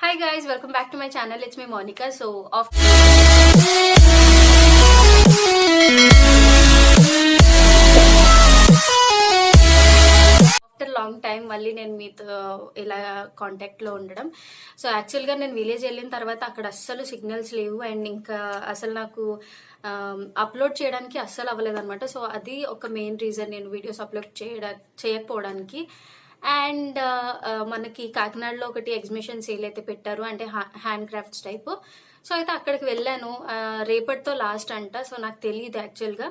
Hi guys, welcome back to my channel. It's me Monica. So after long time మళ్ళీ నేను మీతో ఇలా contact లో ఉండడం. సో యాక్చువల్ గా నేను విలేజ్ వెళ్ళిన తర్వాత అక్కడ అస్సలు సిగ్నల్స్ లేవు అండ్ ఇంకా అసలు నాకు అప్లోడ్ చేయడానికి అస్సలు అవ్వలేదు అనమాట. సో అది ఒక మెయిన్ రీజన్ నేను వీడియోస్ అప్లోడ్ చేయకపోవడానికి. అండ్ మనకి కాకినాడలో ఒకటి ఎగ్జిబిషన్ సేల్ అయితే పెట్టారు, అంటే హ్యాండ్ క్రాఫ్ట్స్ టైప్. సో అయితే అక్కడికి వెళ్ళాను. రేపటితో లాస్ట్ అంట. సో నాకు తెలియదు యాక్చువల్గా.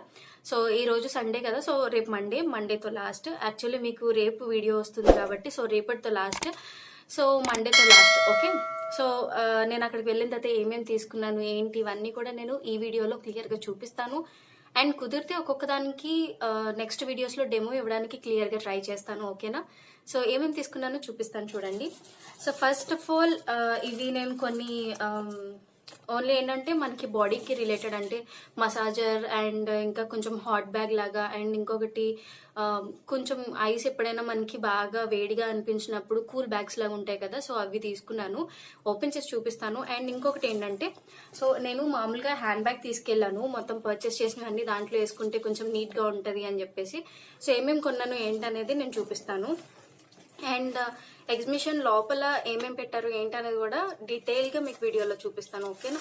సో ఈ రోజు సండే కదా, సో రేపు మండేతో లాస్ట్. యాక్చువల్లీ మీకు రేపు వీడియో వస్తుంది కాబట్టి సో రేపటితో లాస్ట్, సో మండేతో లాస్ట్. ఓకే. సో నేను అక్కడికి వెళ్ళిన తర్వాత ఏమేమి తీసుకున్నాను ఏంటి ఇవన్నీ కూడా నేను ఈ వీడియోలో క్లియర్గా చూపిస్తాను. అండ్ కుదిరితే ఒక్కొక్క దానికి నెక్స్ట్ వీడియోస్లో డెమో ఇవ్వడానికి క్లియర్గా ట్రై చేస్తాను. ఓకేనా? సో ఏమేమి తీసుకున్నానో చూపిస్తాను చూడండి. సో ఫస్ట్ ఆఫ్ ఆల్ ఇవి నేను కొన్ని ఓన్లీ ఏంటంటే మనకి బాడీకి రిలేటెడ్, అంటే మసాజర్ అండ్ ఇంకా కొంచెం హాట్ బ్యాగ్ లాగా, అండ్ ఇంకొకటి కొంచెం ఐస్ ఎప్పుడైనా మనకి బాగా వేడిగా అనిపించినప్పుడు కూల్ బ్యాగ్స్ లాగా ఉంటాయి కదా, సో అవి తీసుకున్నాను. ఓపెన్ చేసి చూపిస్తాను. అండ్ ఇంకొకటి ఏంటంటే, సో నేను మామూలుగా హ్యాండ్ బ్యాగ్ తీసుకెళ్లాను, మొత్తం పర్చేస్ చేసినవన్నీ దాంట్లో వేసుకుంటే కొంచెం నీట్గా ఉంటుంది అని చెప్పేసి. సో ఏమేమి కొన్నాను ఏంటనేది నేను చూపిస్తాను. అండ్ ఎగ్జిబిషన్ లోపల ఏమేమి పెట్టారు ఏంటనేది కూడా డీటెయిల్గా మీకు వీడియోలో చూపిస్తాను. ఓకేనా?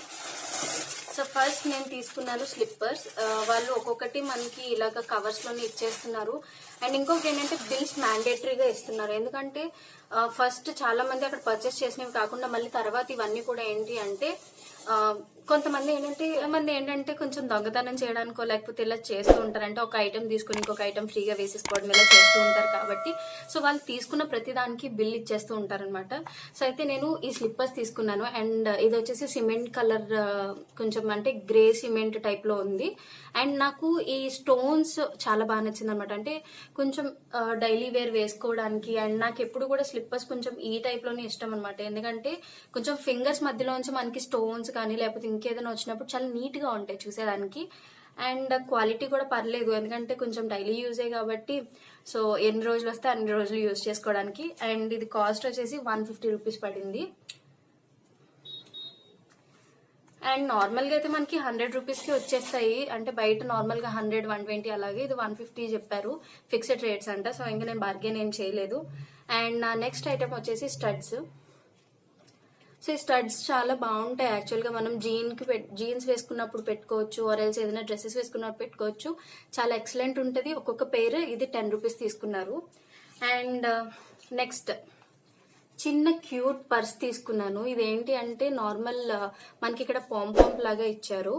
సో ఫస్ట్ నేను తీసుకున్నాను స్లిప్పర్స్. వాళ్ళు ఒక్కొక్కటి మనకి ఇలాగ కవర్స్లోనే ఇచ్చేస్తున్నారు. అండ్ ఇంకొకటి ఏంటంటే బిల్స్ మ్యాండేటరీగా ఇస్తున్నారు, ఎందుకంటే ఫస్ట్ చాలా మంది అక్కడ పర్చేస్ చేసినవి కాకుండా మళ్ళీ తర్వాత ఇవన్నీ కూడా ఏంటి అంటే కొంతమంది ఏంటంటే కొంచెం దొంగతనం చేయడానికో లేకపోతే ఇలా చేస్తూ ఉంటారు, అంటే ఒక ఐటెం తీసుకుని ఇంకొక ఐటెం ఫ్రీగా వేసేసుకోవడం ఇలా చేస్తూ ఉంటారు. కాబట్టి సో వాళ్ళు తీసుకున్న ప్రతి దానికి బిల్ ఇచ్చేస్తూ ఉంటారనమాట. సో అయితే నేను ఈ స్లిప్పర్స్ తీసుకున్నాను. అండ్ ఇది వచ్చేసి సిమెంట్ కలర్, కొంచెం అంటే గ్రే సిమెంట్ టైప్ లో ఉంది. అండ్ నాకు ఈ స్టోన్స్ చాలా బాగా నచ్చింది అనమాట, అంటే కొంచెం డైలీ వేర్ వేసుకోవడానికి. అండ్ నాకు ఎప్పుడు కూడా స్లిప్పర్స్ కొంచెం ఈ టైప్ లోనే ఇష్టం అనమాట, ఎందుకంటే కొంచెం ఫింగర్స్ మధ్యలోంచి మనకి స్టోన్స్ కానీ లేకపోతే ఇంకేదైనా వచ్చినప్పుడు చాలా నీట్ గా ఉంటాయి చూసేదానికి. అండ్ క్వాలిటీ కూడా పర్లేదు, ఎందుకంటే కొంచెం డైలీ యూజే కాబట్టి సో ఎన్ని రోజులు వస్తే అన్ని రోజులు యూజ్ చేసుకోవడానికి. అండ్ ఇది కాస్ట్ వచ్చేసి 150 రూపీస్ పడింది. అండ్ నార్మల్గా అయితే మనకి 100 రూపీస్కి వచ్చేస్తాయి, అంటే బయట నార్మల్గా 100, 120 అలాగే, ఇది 150 చెప్పారు, ఫిక్స్డ్ రేట్స్ అంట. సో ఇంకా నేను బార్గెన్ ఏం చేయలేదు. అండ్ నా నెక్స్ట్ ఐటమ్ వచ్చేసి స్టడ్స్. సో ఈ స్టడ్స్ చాలా బాగుంటాయి యాక్చువల్గా. మనం జీన్స్ వేసుకున్నప్పుడు పెట్టుకోవచ్చు, ఆర్ఎల్స్ ఏదైనా డ్రెస్సెస్ వేసుకున్నప్పుడు పెట్టుకోవచ్చు. చాలా ఎక్సలెంట్ ఉంటుంది. ఒక్కొక్క పేరు ఇది 10 రూపీస్ తీసుకున్నారు. అండ్ నెక్స్ట్ చిన్న క్యూట్ పర్స్ తీసుకున్నాను. ఇదేంటి అంటే నార్మల్ మనకి ఇక్కడ పాంపాంప్ లాగా ఇచ్చారు.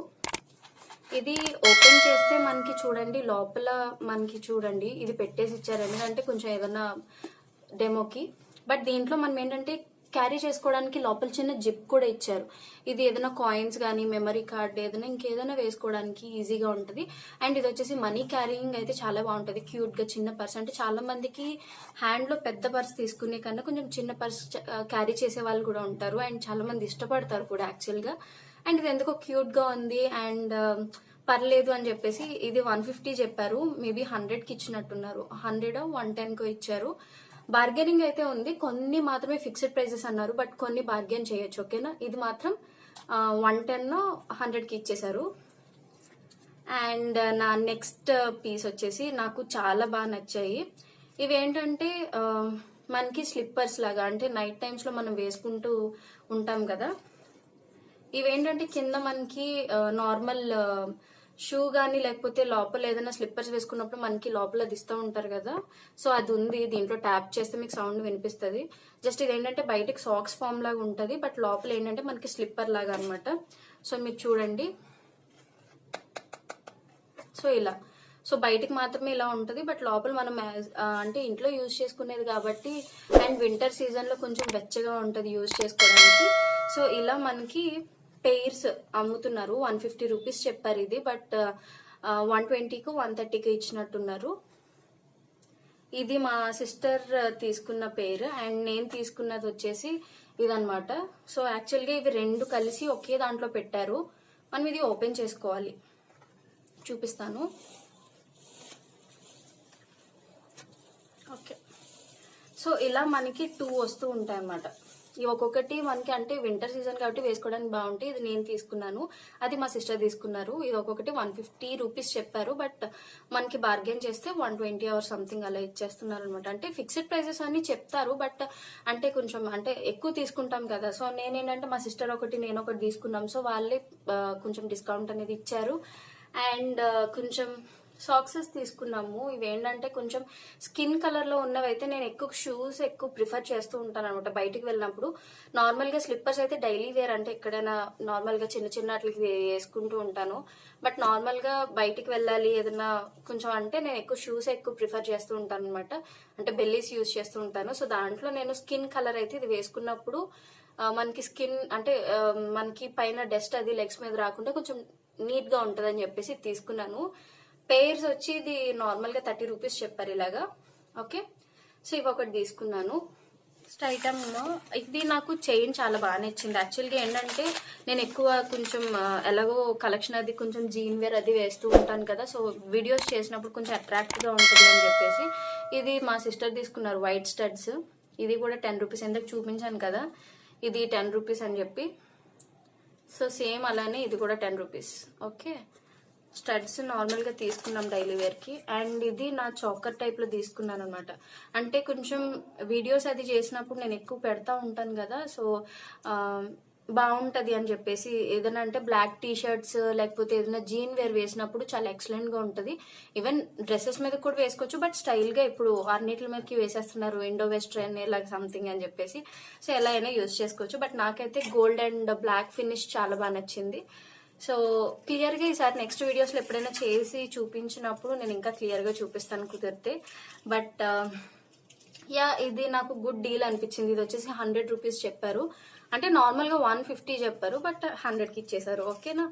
ఇది ఓపెన్ చేస్తే మనకి చూడండి లోపల మనకి చూడండి ఇది పెట్టేసి ఇచ్చారు, ఎందుకంటే కొంచెం ఏదైనా డెమోకి. బట్ దీంట్లో మనం ఏంటంటే క్యారీ చేసుకోవడానికి లోపల చిన్న జిప్ కూడా ఇచ్చారు. ఇది ఏదైనా కాయిన్స్ కానీ మెమరీ కార్డ్ ఏదైనా ఇంకేదైనా వేసుకోవడానికి ఈజీగా ఉంటుంది. అండ్ ఇది వచ్చేసి మనీ క్యారీయింగ్ అయితే చాలా బాగుంటుంది, క్యూట్ గా చిన్న పర్స్. అంటే చాలా మందికి హ్యాండ్ లో పెద్ద పర్స్ తీసుకునే కన్నా కొంచెం చిన్న పర్స్ క్యారీ చేసే వాళ్ళు కూడా ఉంటారు, అండ్ చాలా మంది ఇష్టపడతారు కూడా యాక్చువల్ గా. అండ్ ఇది ఎందుకో క్యూట్ గా ఉంది అండ్ పర్లేదు అని చెప్పేసి ఇది 150 చెప్పారు, మేబీ 100కి ఇచ్చినట్టున్నారు, 100 110కో ఇచ్చారు. బార్గెనింగ్ అయితే ఉంది, కొన్ని మాత్రమే ఫిక్స్డ్ ప్రైజెస్ అన్నారు, బట్ కొన్ని బార్గెన్ చేయొచ్చు. ఓకేనా? ఇది మాత్రం 110 100కి ఇచ్చేసారు. అండ్ నా నెక్స్ట్ పీస్ వచ్చేసి నాకు చాలా బాగా నచ్చాయి. ఇవి ఏంటంటే మనకి స్లిప్పర్స్ లాగా, అంటే నైట్ టైమ్స్ లో మనం వేసుకుంటూ ఉంటాం కదా. ఇవేంటంటే కింద మనకి నార్మల్ షూ కానీ లేకపోతే లోపల ఏదైనా స్లిప్పర్స్ వేసుకున్నప్పుడు మనకి లోపల దిస్తూ ఉంటారు కదా, సో అది ఉంది. దీంట్లో ట్యాప్ చేస్తే మీకు సౌండ్ వినిపిస్తుంది. జస్ట్ ఇది ఏంటంటే బయటకి సాక్స్ ఫామ్ లాగా ఉంటుంది, బట్ లోపల ఏంటంటే మనకి స్లిప్పర్ లాగా అనమాట. సో మీరు చూడండి, సో ఇలా, సో బయటకు మాత్రమే ఇలా ఉంటుంది, బట్ లోపల మనం అంటే ఇంట్లో యూజ్ చేసుకునేది కాబట్టి, అండ్ వింటర్ సీజన్ లో కొంచెం వెచ్చగా ఉంటుంది యూజ్ చేసుకోవడానికి. సో ఇలా మనకి పెయిర్స్ అమ్ముతున్నారు. 150 రూపీస్ చెప్పారు ఇది, బట్ 120కు 130కి ఇచ్చినట్టున్నారు. ఇది మా సిస్టర్ తీసుకున్న పేరు అండ్ నేను తీసుకున్నది వచ్చేసి ఇదనమాట. సో యాక్చువల్గా ఇవి రెండు కలిసి ఒకే దాంట్లో పెట్టారు. మనం ఇది ఓపెన్ చేసుకోవాలి, చూపిస్తాను. ఓకే, సో ఇలా మనకి 2 వస్తూ ఉంటాయి అన్నమాట. ఈ ఒక్కొక్కటి మనకి అంటే వింటర్ సీజన్ కాబట్టి వేసుకోవడానికి బాగుంటాయి. ఇది నేను తీసుకున్నాను, అది మా సిస్టర్ తీసుకున్నారు. ఇది ఒక్కొక్కటి 150 రూపీస్ చెప్పారు, బట్ మనకి బార్గెన్ చేస్తే 120 ఆర్ సంథింగ్ అలా ఇచ్చేస్తున్నారు అనమాట. అంటే ఫిక్స్డ్ ప్రైసెస్ అని చెప్తారు, బట్ అంటే కొంచెం అంటే ఎక్కువ తీసుకుంటాం కదా. సో నేనేంటంటే మా సిస్టర్ ఒకటి నేను ఒకటి తీసుకున్నాం, సో వాళ్ళే కొంచెం డిస్కౌంట్ అనేది ఇచ్చారు. అండ్ కొంచెం సాక్సెస్ తీసుకున్నాము. ఇవేంటంటే కొంచెం స్కిన్ కలర్ లో ఉన్నవైతే నేను ఎక్కువ షూస్ ఎక్కువ ప్రిఫర్ చేస్తూ ఉంటాను అనమాట బయటికి వెళ్ళినప్పుడు. నార్మల్ గా స్లిప్పర్స్ అయితే డైలీ వేర్ అంటే ఎక్కడైనా నార్మల్ గా చిన్న చిన్న అట్లకి వేసుకుంటూ ఉంటాను. బట్ నార్మల్ గా బయటికి వెళ్ళాలి ఏదైనా కొంచెం అంటే నేను ఎక్కువ షూస్ ఎక్కువ ప్రిఫర్ చేస్తూ ఉంటాను అనమాట. అంటే బెల్లీస్ యూజ్ చేస్తూ ఉంటాను. సో దాంట్లో నేను స్కిన్ కలర్ అయితే ఇది వేసుకున్నప్పుడు మనకి స్కిన్ అంటే మనకి పైన డస్ట్ అది లెగ్స్ మీద రాకుండా కొంచెం నీట్ గా ఉంటది అని చెప్పేసి తీసుకున్నాను. పేర్స్ వచ్చి ఇది నార్మల్ గా 30 రూపీస్ చెప్పారు ఇలాగా. ఓకే, సో ఇవి ఒకటి తీసుకున్నాను. నెక్స్ట్ ఐటమ్ ఇది నాకు చైన్ చాలా బాగా నచ్చింది. యాక్చువల్గా ఏంటంటే నేను ఎక్కువ కొంచెం ఎలాగో కలెక్షన్ అది కొంచెం జీన్ వేర్ అది వేస్తూ ఉంటాను కదా. సో వీడియోస్ చేసినప్పుడు కొంచెం అట్రాక్ట్ గా ఉంటుంది అని చెప్పేసి ఇది మా సిస్టర్ తీసుకున్నారు, వైట్ స్టడ్స్. ఇది కూడా 10 రూపీస్, ఎందుకు చూపించాను కదా ఇది 10 రూపీస్ అని చెప్పి. సో సేమ్ అలానే ఇది కూడా 10 రూపీస్. ఓకే, స్టడ్స్ నార్మల్ గా తీసుకున్నాం డైలీ వేర్ కి. అండ్ ఇది నా చాకర్ టైప్ లో తీసుకున్నాను అనమాట. అంటే కొంచెం వీడియోస్ అది చేసినప్పుడు నేను ఎక్కువ పెడతా ఉంటాను కదా, సో బాగుంటది అని చెప్పేసి ఏదైనా అంటే బ్లాక్ టీ షర్ట్స్ లేకపోతే ఏదైనా జీన్ వేర్ వేసినప్పుడు చాలా ఎక్సలెంట్ గా ఉంటది. ఈవెన్ డ్రెస్సెస్ మీద కూడా వేసుకోవచ్చు, బట్ స్టైల్ గా ఇప్పుడు అన్నిటి మీదకి వేసేస్తున్నారు, ఇండో వెస్ట్రన్ ఇలా సంథింగ్ అని చెప్పేసి. సో ఎలా అయినా యూజ్ చేసుకోవచ్చు. బట్ నాకైతే గోల్డ్ అండ్ బ్లాక్ ఫినిష్ చాలా బాగా నచ్చింది. సో క్లియర్ గా ఈసారి నెక్స్ట్ వీడియోస్ లో ఎప్పుడైనా చేసి చూపించినప్పుడు నేను ఇంకా క్లియర్ గా చూపిస్తాను కుదిరితే. బట్ యా ఇది నాకు గుడ్ డీల్ అనిపించింది. ఇది వచ్చేసి 100 రూపీస్ చెప్పారు, అంటే నార్మల్ గా 150 చెప్పారు, బట్ 100 కి ఇచ్చేసారు. ఓకేనా,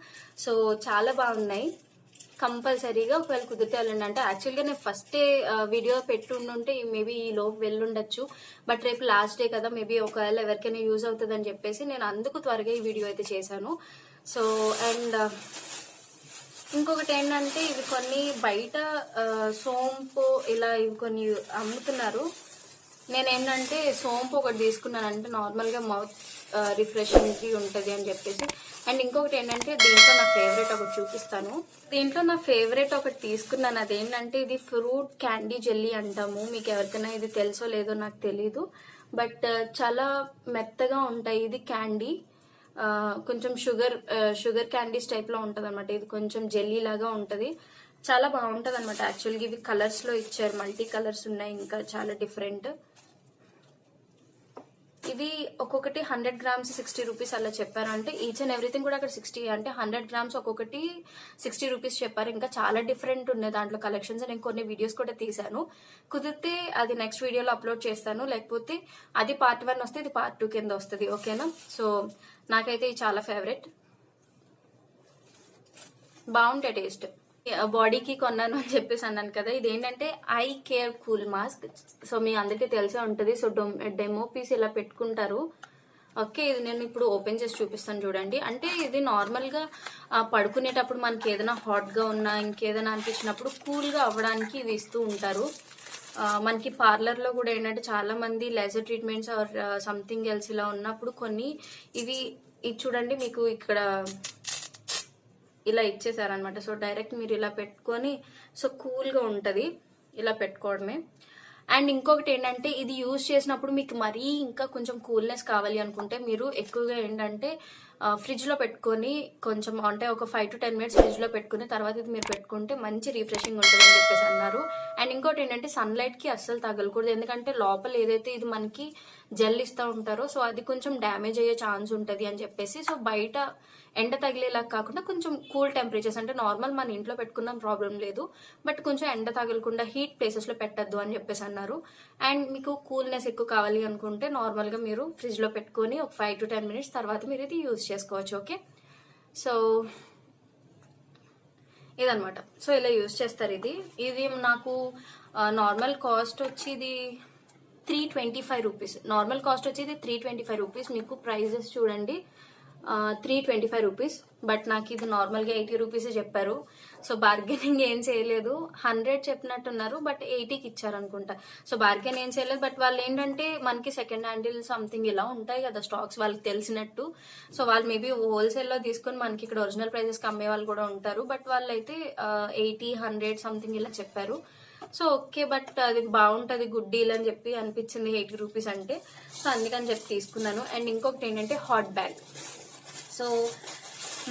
సో చాలా బాగున్నాయి. కంపల్సరీగా ఒకవేళ కుదిరితే వెళ్ళండి. అంటే యాక్చువల్గా నేను ఫస్ట్ డే వీడియో పెట్టుంటే మేబీ ఈ లోపు వెళ్ళుండొచ్చు, బట్ రేపు లాస్ట్ డే కదా, మేబీ ఒకవేళ ఎవరికైనా యూజ్ అవుతుంది అని చెప్పేసి నేను అందుకు త్వరగా ఈ వీడియో అయితే చేశాను. సో అండ్ ఇంకొకటి ఏంటంటే ఇవి కొన్ని బయట సోంపు ఇలా ఇవి కొన్ని అమ్ముతున్నారు. నేనేంటంటే సోంపు ఒకటి తీసుకున్నాను, అంటే నార్మల్గా మౌత్ రిఫ్రెషింగ్ కి ఉంటుంది అని చెప్పేసి. అండ్ ఇంకొకటి ఏంటంటే దీంట్లో నా ఫేవరెట్ ఒకటి చూపిస్తాను. దీంట్లో నా ఫేవరెట్ ఒకటి తీసుకున్నాను, అదేంటంటే ఇది ఫ్రూట్ క్యాండీ జెల్లీ అంటాము. మీకు ఎవరికైనా ఇది తెలుసో లేదో నాకు తెలీదు, బట్ చాలా మెత్తగా ఉంటాయి. ఇది క్యాండీ కొంచెం షుగర్ క్యాండీస్ టైప్ లో ఉంటది అనమాట. ఇది కొంచెం జెల్లీ లాగా ఉంటది, చాలా బాగుంటది అనమాట. యాక్చువల్గా ఇవి కలర్స్ లో ఇచ్చారు, మల్టీ కలర్స్ ఉన్నాయి, ఇంకా చాలా డిఫరెంట్. ఇది ఒక్కొక్కటి 100 గ్రామ్స్ 60 రూపీస్ అలా చెప్పారు. అంటే ఈచ్ అండ్ ఎవ్రీథింగ్ కూడా అక్కడ 60, అంటే 100 గ్రామ్స్ ఒక్కొక్కటి 60 రూపీస్ చెప్పారు. ఇంకా చాలా డిఫరెంట్ ఉన్నాయి దాంట్లో కలెక్షన్స్. నేను కొన్ని వీడియోస్ కూడా తీసాను, కుదిరితే అది నెక్స్ట్ వీడియోలో అప్లోడ్ చేస్తాను. లేకపోతే అది పార్ట్ 1 వస్తే ఇది పార్ట్ 2 కింద వస్తుంది. ఓకేనా, సో నాకైతే ఇది చాలా ఫేవరెట్, బాగుంటాయి టేస్ట్. బాడీకి కొన్నాను అని చెప్పేసి అన్నాను కదా, ఇది ఏంటంటే I care cool mask. So మీ అందరికీ తెలిసే ఉంటుంది. సో డెమో పీస్ ఇలా పెట్టుకుంటారు. ఓకే, ఇది నేను ఇప్పుడు ఓపెన్ చేసి చూపిస్తాను చూడండి. అంటే ఇది నార్మల్ గా పడుకునేటప్పుడు మనకి ఏదైనా హాట్ గా ఉన్నా ఇంకేదైనా అనిపించినప్పుడు కూల్ గా అవ్వడానికి ఇవి ఇస్తూ ఉంటారు. మనకి పార్లర్ లో కూడా ఏంటంటే చాలా మంది laser treatments or something else ఇలా ఉన్నప్పుడు కొన్ని ఇది చూడండి, మీకు ఇక్కడ ఇలా ఇచ్చేసారనమాట. సో డైరెక్ట్ మీరు ఇలా పెట్టుకొని సో కూల్ గా ఉంటది ఇలా పెట్టుకోవడమే. అండ్ ఇంకొకటి ఏంటంటే ఇది యూజ్ చేసినప్పుడు మీకు మరీ ఇంకా కొంచెం కూల్నెస్ కావాలి అనుకుంటే మీరు ఎక్కువగా ఏంటంటే ఫ్రిడ్జ్ లో పెట్టుకొని కొంచెం అంటే ఒక 5 to 10 మినిట్స్ ఫ్రిడ్జ్ లో పెట్టుకుని తర్వాత ఇది మీరు పెట్టుకుంటే మంచి రిఫ్రెషింగ్ ఉంటుంది అని చెప్పేసి అన్నారు. అండ్ ఇంకోటి ఏంటంటే సన్ లైట్ కి అస్సలు తగలకూడదు, ఎందుకంటే లోపల ఏదైతే ఇది మనకి జెల్ ఇస్తూ ఉంటారో సో అది కొంచెం డ్యామేజ్ అయ్యే ఛాన్స్ ఉంటుంది అని చెప్పేసి. సో బయట ఎండ తగిలేలా కాకుండా కొంచెం కూల్ టెంపరేచర్స్, అంటే నార్మల్ మన ఇంట్లో పెట్టుకుందాం ప్రాబ్లం లేదు, బట్ కొంచెం ఎండ తగలకుండా హీట్ ప్లేసెస్ లో పెట్టద్దు అని చెప్పేసి అన్నారు. అండ్ మీకు కూల్నెస్ ఎక్కువ కావాలి అనుకుంటే నార్మల్ గా మీరు ఫ్రిడ్జ్ లో పెట్టుకొని ఒక 5 to 10 మినిట్స్ తర్వాత మీరు ఇది యూజ్ చేసుకోవచ్చు. ఓకే, సో ఇదనమాట. సో ఇలా యూజ్ చేస్తారు. ఇది నాకు నార్మల్ కాస్ట్ వచ్చి ఇది 325 రూపీస్. నార్మల్ కాస్ట్ వచ్చి ఇది 325 రూపీస్. మీకు ప్రైజెస్ చూడండి, 325 రూపీస్. బట్ నాకు ఇది నార్మల్గా 80 రూపీసే చెప్పారు. సో బార్గెనింగ్ ఏం చేయలేదు. 100 చెప్పినట్టున్నారు, బట్ 80కి ఇచ్చారనుకుంటా. సో బార్గెన్ ఏం చేయలేదు. బట్ వాళ్ళు ఏంటంటే మనకి సెకండ్ హ్యాండిల్ సంథింగ్ ఇలా ఉంటాయి కదా స్టాక్స్, వాళ్ళకి తెలిసినట్టు. సో వాళ్ళు మేబీ హోల్సేల్లో తీసుకొని మనకి ఇక్కడ ఒరిజినల్ ప్రైజెస్కి అమ్మే వాళ్ళు కూడా ఉంటారు. బట్ వాళ్ళు అయితే 80, 100 సంథింగ్ ఇలా చెప్పారు. సో ఓకే, బట్ అది బాగుంటుంది, గుడ్ డీల్ అని చెప్పి అనిపించింది 80 రూపీస్ అంటే. సో అందుకని చెప్పి తీసుకున్నాను. అండ్ ఇంకొకటి ఏంటంటే హాట్ బ్యాగ్. సో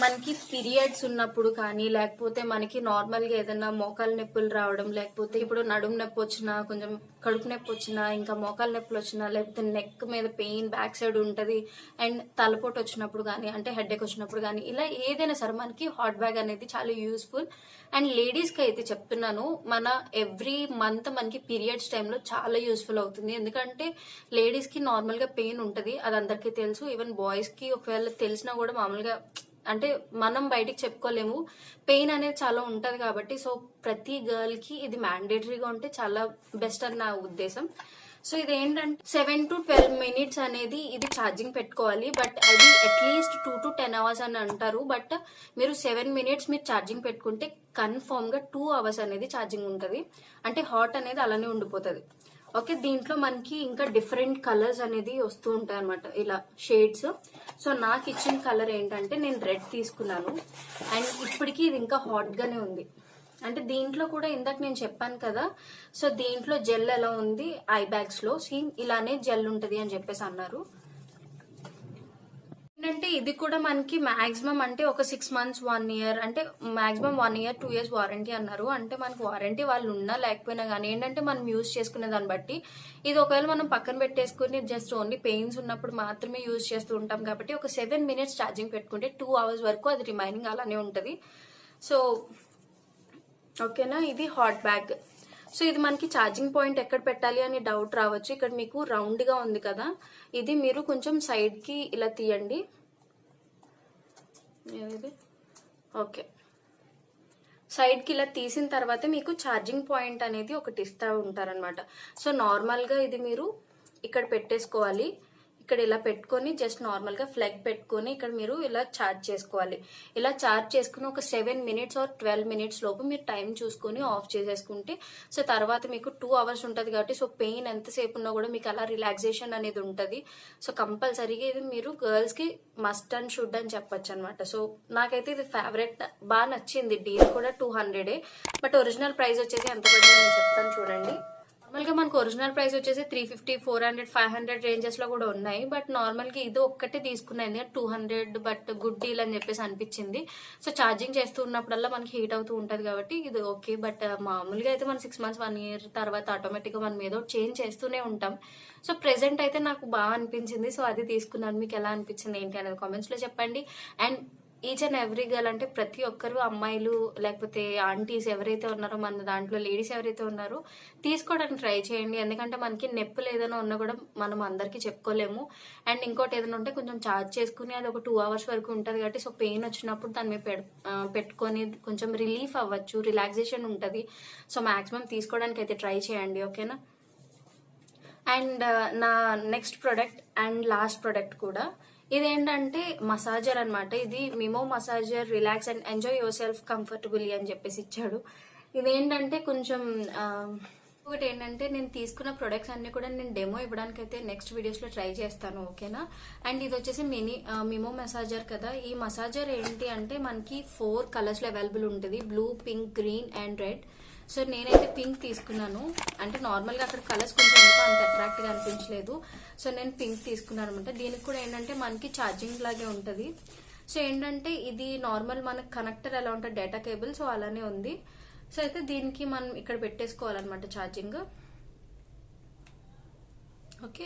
మనకి పీరియడ్స్ ఉన్నప్పుడు కానీ, లేకపోతే మనకి నార్మల్గా ఏదైనా మోకాలు నొప్పులు రావడం, లేకపోతే ఇప్పుడు నడుము నొప్పి వచ్చినా, కొంచెం కడుపు నొప్పి వచ్చినా, ఇంకా మోకాలు నొప్పులు వచ్చినా, లేకపోతే నెక్ మీద పెయిన్ బ్యాక్ సైడ్ ఉంటుంది, అండ్ తలపోటు వచ్చినప్పుడు కానీ, అంటే హెడేక్ వచ్చినప్పుడు కానీ, ఇలా ఏదైనా సరే మనకి హాట్ బ్యాగ్ అనేది చాలా యూస్ఫుల్. అండ్ లేడీస్కి అయితే చెప్తున్నాను, మన ఎవ్రీ మంత్ మనకి పీరియడ్స్ టైంలో చాలా యూస్ఫుల్ అవుతుంది. ఎందుకంటే లేడీస్కి నార్మల్గా పెయిన్ ఉంటుంది, అది అందరికీ తెలుసు. ఈవెన్ బాయ్స్కి ఒకవేళ తెలిసినా కూడా మామూలుగా అంటే మనం బయటికి చెప్పుకోలేము, పెయిన్ అనేది చాలా ఉంటుంది కాబట్టి. సో ప్రతి గర్ల్కి ఇది మ్యాండేటరీగా ఉంటే చాలా బెస్ట్ అని నా ఉద్దేశం. సో ఇది ఏంటంటే 7 to 12 minutes అనేది ఇది ఛార్జింగ్ పెట్టుకోవాలి. బట్ అది అట్లీస్ట్ 2 to 10 hours అని అంటారు. బట్ మీరు 7 minutes మీరు ఛార్జింగ్ పెట్టుకుంటే కన్ఫర్మ్ గా 2 hours అనేది ఛార్జింగ్ ఉంటుంది. అంటే హాట్ అనేది అలానే ఉండిపోతుంది. ఓకే, దీంట్లో మనకి ఇంకా డిఫరెంట్ కలర్స్ అనేది వస్తూ ఉంటాయి అనమాట, ఇలా షేడ్స్. సో నాకు ఇచ్చిన కలర్ ఏంటంటే నేను రెడ్ తీసుకున్నాను. అండ్ ఇప్పటికీ ఇది ఇంకా హాట్ గానే ఉంది. అంటే దీంట్లో కూడా ఇందాక నేను చెప్పాను కదా, సో దీంట్లో జెల్ ఎలా ఉంది, ఐ బ్యాగ్స్ లో సేమ్ ఇలానే జెల్ ఉంటుంది అని చెప్పేసి అన్నారు. ఏంటంటే ఇది కూడా మనకి మాక్సిమం అంటే ఒక 6 months 1 year, అంటే మాక్సిమం 1 year 2 years వారంటీ అన్నారు. అంటే మనకు వారంటీ వాళ్ళు ఉన్నా లేకపోయినా కానీ ఏంటంటే మనం యూజ్ చేసుకునే దాన్ని బట్టి, ఇది ఒకవేళ మనం పక్కన పెట్టేసుకుని జస్ట్ ఓన్లీ పెయిన్స్ ఉన్నప్పుడు మాత్రమే యూజ్ చేస్తూ ఉంటాం కాబట్టి ఒక 7 minutes ఛార్జింగ్ పెట్టుకుంటే 2 hours వరకు అది రిమైనింగ్ అలానే ఉంటుంది. సో ఓకేనా, ఇది హాట్ బ్యాగ్. సో ఇది మనకి ఛార్జింగ్ పాయింట్ ఎక్కడ పెట్టాలి అని డౌట్ రావచ్చు. ఇక్కడ మీకు రౌండ్ గా ఉంది కదా, ఇది మీరు కొంచెం సైడ్ కి ఇలా తీయండి. ఓకే, సైడ్ కి ఇలా తీసిన తర్వాత మీకు ఛార్జింగ్ పాయింట్ అనేది ఒకటి ఇస్తా ఉంటారనమాట. సో నార్మల్ గా ఇది మీరు ఇక్కడ పెట్టేసుకోవాలి. ఇక్కడ ఇలా పెట్టుకొని జస్ట్ నార్మల్ గా ఫ్లగ్ పెట్టుకొని ఇక్కడ మీరు ఇలా ఛార్జ్ చేసుకోవాలి. ఇలా ఛార్జ్ చేసుకుని ఒక 7 minutes or 12 minutes లోపు మీరు టైం చూసుకొని ఆఫ్ చేసేసుకుంటే, సో తర్వాత మీకు 2 hours ఉంటుంది కాబట్టి, సో పెయిన్ ఎంతసేపు ఉన్నా కూడా మీకు అలా రిలాక్సేషన్ అనేది ఉంటుంది. సో కంపల్సరీగా ఇది మీరు గర్ల్స్ కి మస్ట్ అండ్ షుడ్ అని చెప్పొచ్చు అనమాట. సో నాకైతే ఇది ఫేవరెట్, బాగా నచ్చింది. డీల్ కూడా 200, బట్ ఒరిజినల్ ప్రైస్ వచ్చేసి ఎంత పడిందో నేను చెప్తాను చూడండి. నార్మల్ గా మనకు ఒరిజినల్ ప్రైస్ వచ్చేసి 350, 400, 500 రేంజెస్ లో కూడా ఉన్నాయి. బట్ నార్మల్ గా ఇది ఒక్కటే తీసుకున్నాయి 200, బట్ గుడ్ డీల్ అని చెప్పేసి అనిపించింది. సో ఛార్జింగ్ చేస్తూ ఉన్నప్పుడల్లా మనకి హీట్ అవుతూ ఉంటది కాబట్టి ఇది ఓకే. బట్ మామూలుగా అయితే మనం 6 months 1 year తర్వాత ఆటోమేటిక్ గా మనం ఏదో చేంజ్ చేస్తూనే ఉంటాం. సో ప్రెసెంట్ అయితే నాకు బాగా అనిపించింది. సో అది తీసుకున్నాను. మీకు ఎలా అనిపించింది ఏంటి అనేది కామెంట్స్ లో చెప్పండి. And each and every girl, అంటే ప్రతి ఒక్కరు అమ్మాయిలు లేకపోతే ఆంటీస్ ఎవరైతే ఉన్నారో మన దాంట్లో, లేడీస్ ఎవరైతే ఉన్నారో తీసుకోవడానికి ట్రై చేయండి. ఎందుకంటే మనకి నొప్పులు ఏదైనా ఉన్నా కూడా మనం అందరికీ చెప్పుకోలేము. అండ్ ఇంకోటి ఏదైనా ఉంటే కొంచెం ఛార్జ్ చేసుకుని అది ఒక 2 hours వరకు ఉంటుంది కాబట్టి, సో పెయిన్ వచ్చినప్పుడు దాని మీద పెట్టుకొని కొంచెం రిలీఫ్ అవ్వచ్చు, రిలాక్సేషన్ ఉంటుంది. సో మాక్సిమం తీసుకోవడానికి అయితే ట్రై చేయండి, ఓకేనా. అండ్ నా next product and last product కూడా ఇదేంటంటే మసాజర్ అనమాట. ఇది Mimo massager relax and enjoy yourself comfortably అని చెప్పేసి ఇచ్చాడు. ఇదేంటంటే కొంచెం ఒకటి ఏంటంటే నేను తీసుకున్న ప్రొడక్ట్స్ అన్ని కూడా నేను డెమో ఇవ్వడానికి అయితే నెక్స్ట్ వీడియోస్ లో ట్రై చేస్తాను, ఓకేనా. అండ్ ఇది వచ్చేసి మిమో మసాజర్ కదా. ఈ మసాజర్ ఏంటి అంటే మనకి 4 colors లో అవైలబుల్ ఉంటుంది, blue, pink, green and red. So నేనైతే పింక్ తీసుకున్నాను. అంటే నార్మల్ గా అక్కడ కలర్స్ కొంచెం ఎందుకో అంత అట్రాక్ట్ గా అనిపించలేదు. సో నేను పింక్ తీసుకున్నాను అనమాట. దీనికి కూడా ఏంటంటే మనకి ఛార్జింగ్ లాగే ఉంటది. సో ఏంటంటే ఇది నార్మల్ మనకి కనెక్టర్ ఎలా ఉంటుంది డేటా కేబుల్, సో అలానే ఉంది. సో అయితే దీనికి మనం ఇక్కడ పెట్టేసుకోవాలన్నమాట ఛార్జింగ్. ఓకే,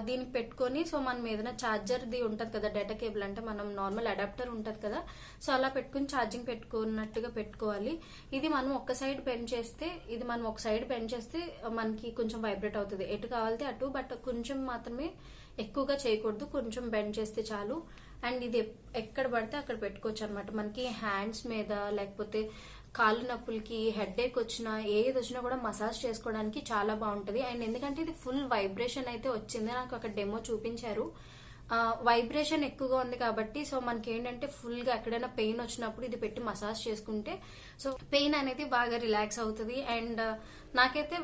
దీనికి పెట్టుకొని సో మనం ఏదైనా ఛార్జర్ది ఉంటుంది కదా డేటా కేబుల్, అంటే మనం నార్మల్ అడాప్టర్ ఉంటుంది కదా, సో అలా పెట్టుకుని ఛార్జింగ్ పెట్టుకున్నట్టుగా పెట్టుకోవాలి. ఇది మనం ఒక సైడ్ బెండ్ చేస్తే మనకి కొంచెం వైబ్రేట్ అవుతుంది, ఎటు కావాలితే అటు. బట్ కొంచెం మాత్రమే, ఎక్కువగా చేయకూడదు, కొంచెం బెండ్ చేస్తే చాలు. అండ్ ఇది ఎక్కడ పడితే అక్కడ పెట్టుకోవచ్చు అనమాట. మనకి హ్యాండ్స్ మీద లేకపోతే కాళ్ళు నొప్పులకి, హెడేక్ వచ్చినా, ఏది వచ్చినా కూడా మసాజ్ చేసుకోవడానికి చాలా బాగుంటుంది. అండ్ ఎందుకంటే ఇది ఫుల్ వైబ్రేషన్ అయితే వచ్చింది, నాకు అక్కడ డెమో చూపించారు. వైబ్రేషన్ ఎక్కువగా ఉంది కాబట్టి సో మనకి ఏంటంటే ఫుల్ గా ఎక్కడైనా పెయిన్ వచ్చినప్పుడు ఇది పెట్టి మసాజ్ చేసుకుంటే సో పెయిన్ అనేది బాగా రిలాక్స్ అవుతుంది. అండ్ నాకైతే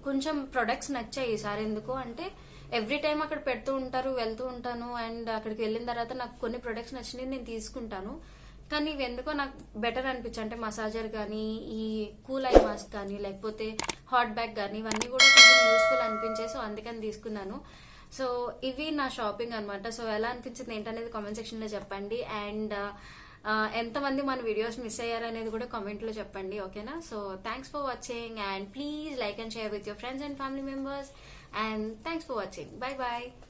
కొంచెం ప్రొడక్ట్స్ నచ్చాయి ఈసారి. ఎందుకు అంటే ఎవ్రీ టైం అక్కడ పెడుతూ ఉంటారు, వెళ్తూ ఉంటాను, అండ్ అక్కడికి వెళ్ళిన తర్వాత నాకు కొన్ని ప్రొడక్ట్స్ నచ్చినాయి, నేను తీసుకుంటాను. కానీ ఇవి ఎందుకో నాకు బెటర్ అనిపించాయి. అంటే మసాజర్ కానీ, ఈ కూల్ ఐ మాస్క్ కానీ, లేకపోతే హాట్ బ్యాగ్ కానీ, ఇవన్నీ కూడా కొంచెం యూస్ఫుల్ అనిపించాయి. సో అందుకని తీసుకున్నాను. సో ఇవి నా షాపింగ్ అన్నమాట. సో ఎలా అనిపించింది ఏంటనేది కామెంట్ సెక్షన్ లో చెప్పండి. అండ్ ఎంతమంది మన వీడియోస్ మిస్ అయ్యారు అనేది కూడా కామెంట్ లో చెప్పండి. ఓకేనా? So thanks for watching, and please like and share with your friends and family members. And thanks for watching. Bye bye.